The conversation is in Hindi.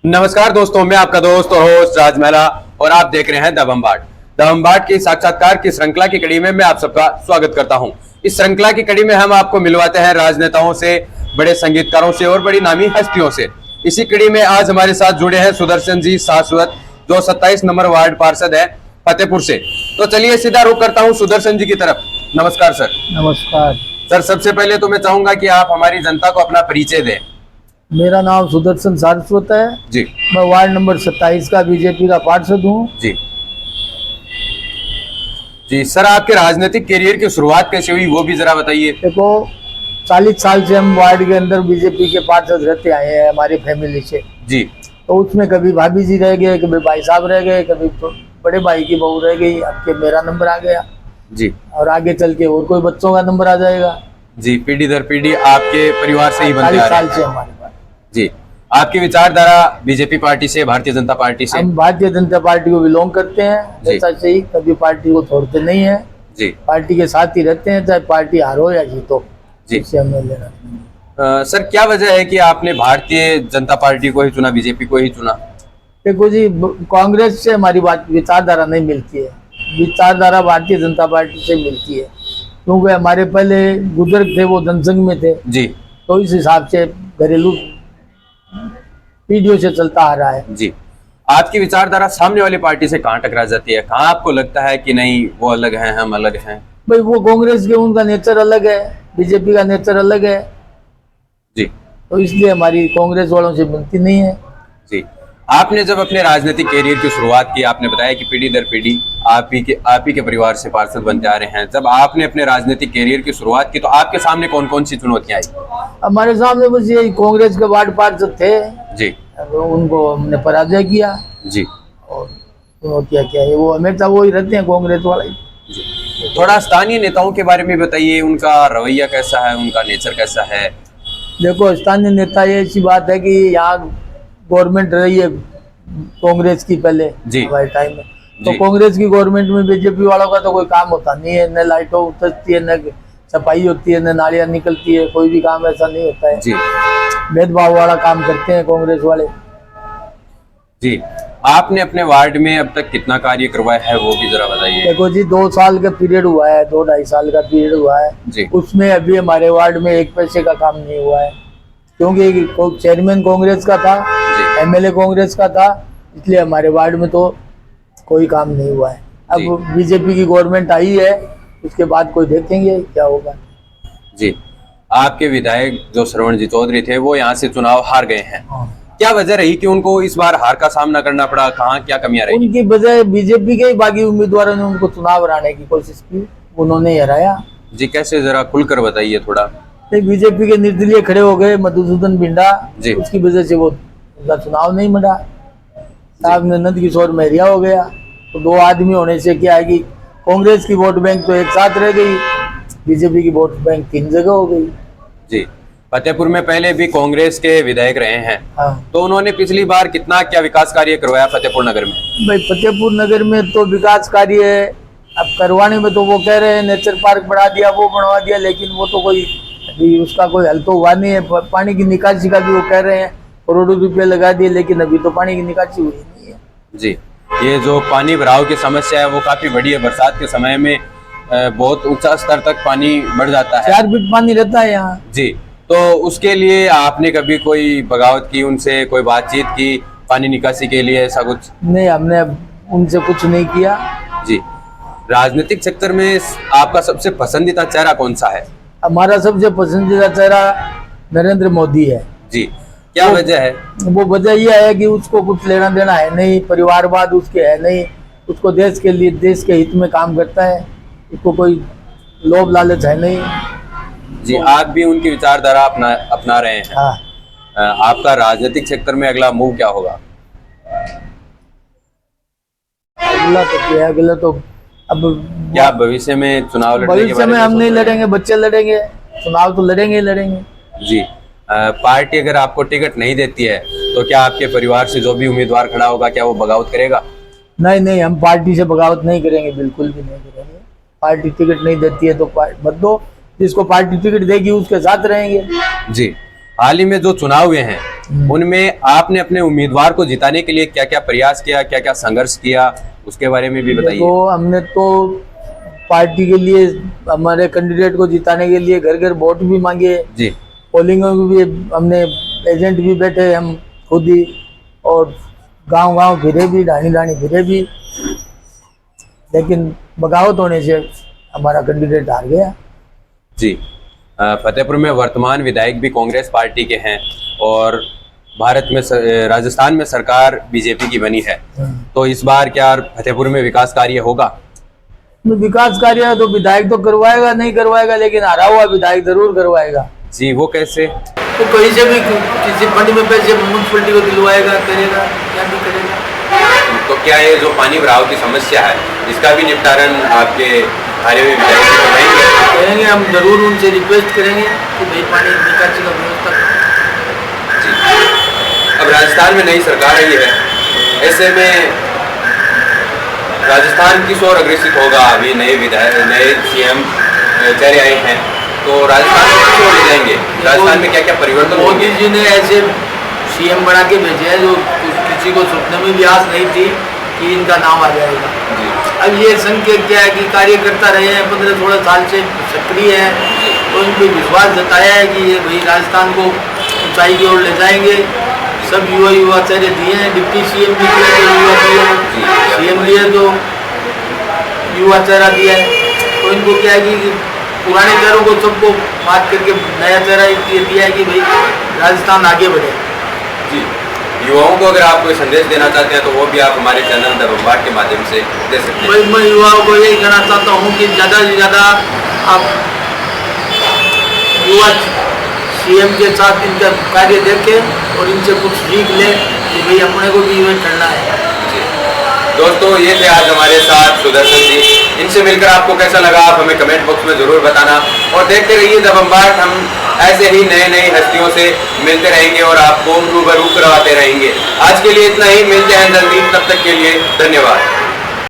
नमस्कार दोस्तों, मैं आपका दोस्त और होस्ट राज मेहला और आप देख रहे हैं द बमबाट की साक्षात्कार की श्रृंखला की कड़ी में मैं आप सबका स्वागत करता हूं। इस श्रृंखला की कड़ी में हम आपको मिलवाते हैं राजनेताओं से, बड़े संगीतकारों से और बड़ी नामी हस्तियों से। इसी कड़ी में आज हमारे साथ जुड़े हैं सुदर्शन जी शाश्वत, जो 27 नंबर वार्ड पार्षद है फतेहपुर से। तो चलिए सीधा रुख करता हूँ सुदर्शन जी की तरफ। नमस्कार सर। नमस्कार सर, सबसे पहले तो मैं चाहूंगा कि आप हमारी जनता को अपना परिचय दें। मेरा नाम सुदर्शन सारस्वत है जी। मैं वार्ड नंबर 27 का बीजेपी का पार्षद हूँ। जी जी सर, आपके राजनीतिक करियर की शुरुआत कैसे हुई वो भी जरा बताइए। देखो, 40 साल से हम वार्ड के अंदर बीजेपी के पार्षद रहते आए हैं हमारी फैमिली से। जी। तो उसमें कभी भाभी जी रह गए, कभी भाई साहब रह गए, कभी तो बड़े भाई की बहू रह गई, अब के मेरा नंबर आ गया जी। और आगे चल के और कोई बच्चों का नंबर आ जाएगा। जी, पीढ़ी दर पीढ़ी आपके परिवार से ही बनते आ 40 रहे साल से हैं। हमारे पास। जी। आपकी विचारधारा बीजेपी पार्टी से, भारतीय जनता पार्टी से? हम भारतीय जनता पार्टी को बिलोंग करते हैं, जैसा से ही कभी पार्टी को छोड़ते नहीं है। जी। पार्टी के साथ ही रहते हैं, चाहे पार्टी हारो या जीतो। जी। इससे हमें लेना। सर, क्या वजह है कि आपने भारतीय जनता पार्टी को ही चुना, बीजेपी को ही चुना? देखो जी, कांग्रेस से हमारी बात विचारधारा नहीं मिलती है, विचारधारा भारतीय जनता पार्टी से मिलती है, क्योंकि हमारे पहले बुजुर्ग थे वो जनसंघ में थे। जी। तो इस हिसाब से घरेलू पीढ़ियों से चलता आ रहा है। जी। आपकी विचारधारा सामने वाली पार्टी से कहाँ टकरा जाती है? कहाँ आपको लगता है कि नहीं वो अलग हैं, हम अलग हैं? भाई वो कांग्रेस के उनका नेचर अलग है, बीजेपी का नेचर अलग है। जी। तो इसलिए हमारी कांग्रेस वालों से मिलती नहीं है। जी। आपने जब अपने राजनीतिक कैरियर की शुरुआत की, आपने बताया कि पीढ़ी दर पीढ़ी आप ही के परिवार से पार्षद बनते आ रहे हैं। जब आपने अपने राजनीतिक कैरियर की शुरुआत की तो आपके सामने कौन कौन सी चुनौतियां आई? हमारे सामने बस यही कांग्रेस के वार्ड पार्षद थे। जी। तो उनको हमने पराजय किया। जी। और चुनौतियां क्या है, वो हमेशा वो ही रहते हैं कांग्रेस वाले। थोड़ा स्थानीय नेताओं के बारे में बताइए, उनका रवैया कैसा है, उनका नेचर कैसा है? देखो, स्थानीय नेता ये ऐसी बात है कि यहाँ गवर्नमेंट रही है कांग्रेस की पहले जी। हमारे टाइम में। तो जी। कांग्रेस की गवर्नमेंट में बीजेपी वालों का तो कोई काम होता नहीं है, न लाइटों उतरती है, न सफाई होती है, न नालियां निकलती है, कोई भी काम ऐसा नहीं होता है। जी। भेदभाव वाला काम करते हैं कांग्रेस वाले। जी। आपने अपने वार्ड में अब तक कितना कार्य करवाया है वो भी जरा बताइए। देखो जी, 2 साल का पीरियड हुआ है, 2-2.5 साल का पीरियड हुआ है। जी। उसमें अभी हमारे वार्ड में 1 पैसे का काम नहीं हुआ है, क्योंकि चेयरमैन कांग्रेस का था, एमएलए कांग्रेस का था, इसलिए हमारे वार्ड में तो कोई काम नहीं हुआ है। अब बीजेपी की गवर्नमेंट आई है, उसके बाद कोई देखेंगे क्या होगा। जी। आपके विधायक जो श्रवण जी चौधरी थे वो यहाँ से चुनाव हार गए हैं। क्या वजह रही कि उनको इस बार हार का सामना करना पड़ा? कहाँ क्या कमियां रही? उनकी वजह बीजेपी के ही बागी उम्मीदवारों ने उनको चुनाव हराने की कोशिश की, उन्होंने हराया। जी, कैसे, जरा खुलकर बताइए थोड़ा। बीजेपी के निर्दलीय खड़े हो गए मधुसूदन बिंडा, उसकी वजह से वो उनका चुनाव नहीं मिला। साहब में नंद किशोर महरिया हो गया। तो 2 आदमी होने से क्या है कि कांग्रेस की वोट बैंक तो एक साथ रह गई, बीजेपी की वोट बैंक 3 जगह हो गई। जी। फतेहपुर में पहले भी कांग्रेस के विधायक रहे हैं। हाँ। तो उन्होंने पिछली बार कितना क्या विकास कार्य करवाया फतेहपुर नगर में? भाई फतेहपुर नगर में तो विकास कार्य अब करवाने में तो वो कह रहे हैं नेचर पार्क बढ़ा दिया, वो बनवा दिया, लेकिन वो तो कोई अभी उसका कोई हल तो हुआ नहीं है। पानी की निकासी का भी वो कह रहे हैं करोड़ों रुपये लगा दिए, लेकिन अभी तो पानी की निकासी हुई नहीं है। जी। ये जो पानी भराव की समस्या है वो काफी बड़ी है। बरसात के समय में बहुत ऊंचा स्तर तक पानी बढ़ जाता है, 4 फीट पानी रहता है यहाँ। जी। तो उसके लिए आपने कभी कोई बगावत की, उनसे कोई बातचीत की पानी निकासी के लिए, ऐसा कुछ? नहीं, हमने उनसे कुछ नहीं किया। जी। राजनीतिक सेक्टर में आपका सबसे पसंदीदा चेहरा कौन सा है? हमारा सबसे पसंदीदा चेहरा नरेंद्र मोदी है। जी। क्या वजह है? वो वजह यह है कि उसको कुछ लेना देना है नहीं, परिवारवाद उसके है नहीं, उसको देश के लिए, देश के हित में काम करता है, उसको कोई लोभ लालच है नहीं। जी। आप भी उनकी विचारधारा अपना रहे हैं। हाँ। आपका राजनीतिक क्षेत्र में अगला मूव क्या होगा? अगला तो क्या है, अगला तो अब क्या भविष्य में चुनाव लड़ने के भविष्य बारे में में हम सोच नहीं रहे हैं? लड़ेंगे, बच्चे लड़ेंगे, चुनाव तो लड़ेंगे ही लड़ेंगे। जी। पार्टी अगर आपको टिकट नहीं देती है तो क्या आपके परिवार से जो भी उम्मीदवार खड़ा होगा क्या वो बगावत करेगा? नहीं नहीं, हम पार्टी से बगावत नहीं करेंगे, बिल्कुल भी नहीं करेंगे। पार्टी टिकट नहीं देती है तो मत दो, जिसको पार्टी टिकट देगी उसके साथ रहेंगे। जी। हाल ही में जो चुनाव हुए हैं उनमें आपने अपने उम्मीदवार को जिताने के लिए क्या क्या प्रयास किया, क्या क्या संघर्ष किया, उसके बारे में भी बताइए। तो हमने तो पार्टी के लिए, हमारे कैंडिडेट को जिताने के लिए घर घर वोट भी मांगे जी। पोलिंग में भी हमने एजेंट भी बैठे हम खुद ही, और गांव गांव फिरे भी, ढाणी ढाणी फिरे भी, लेकिन बगावत होने से हमारा कैंडिडेट हार गया। जी। फतेहपुर में वर्तमान विधायक भी कांग्रेस पार्टी के हैं और भारत में राजस्थान में सरकार बीजेपी की बनी है, तो इस बार क्या फतेहपुर में विकास कार्य होगा? विकास कार्य तो विधायक तो करवाएगा नहीं करवाएगा, लेकिन हारा हुआ विधायक जरूर करवाएगा। जी, वो कैसे? तो कहीं से भी किसी फंड में पैसे म्यूनसिपलिटी को दिलवाएगा, करेगा, क्या भी करेगा। तो क्या ये जो पानी भराव की समस्या है, इसका भी निपटारण आपके हारे हुए विधायक जी करवाएंगे? करेंगे, हम जरूर उनसे रिक्वेस्ट करेंगे कि भाई पानी निकासी का व्यवस्था करें। जी। अब राजस्थान में नई सरकार आई है, ऐसे में राजस्थान किस ओर अग्रसित होगा? अभी नए विधायक, नए सीएम चेहरे आए हैं, तो राजस्थान में किस ओर ले जाएंगे? राजस्थान में क्या क्या परिवर्तन होंगे? मोदी जी ने ऐसे सीएम बना के भेजे हैं जो किसी को सपने में भी आस नहीं थी कि इनका नाम आ जाएगा। अब ये संघ के क्या है कि कार्यकर्ता रहे हैं 15-16 साल से सक्रिय है, तो इन पर विश्वास जताया है कि ये भाई राजस्थान को ऊंचाई की ओर ले जाएंगे। सब युवा चेहरे दिए हैं, डिप्टी सीएम भी दिए तो युवा दिए, सीएम दिए तो युवा चेहरा दिया है। तो इनको क्या है कि पुराने चेहरों को सबको बात करके नया चेहरा ये दिया है कि भाई राजस्थान आगे बढ़े। जी। युवाओं को अगर आप कोई संदेश देना चाहते हैं तो वो भी आप हमारे चैनल द बम्बार्ड के माध्यम से दे सकते हैं। मैं युवाओं को यही कहना चाहता हूँ कि ज़्यादा से ज़्यादा आप युवा सीएम के साथ इनका कार्य देखें और इनसे कुछ सीख लें कि भाई अपने को भी इवेंट करना है। जी। दोस्तों, ये थे आज हमारे साथ सुदर्शन जी। इनसे मिलकर आपको कैसा लगा आप हमें कमेंट बॉक्स में ज़रूर बताना, और देखते रहिए द बम्बार्ड। हम ऐसे ही नए नई हस्तियों से मिलते रहेंगे और आपको रूबरू करवाते रहेंगे। आज के लिए इतना ही, मिलते हैं जल्दी, तब तक के लिए धन्यवाद।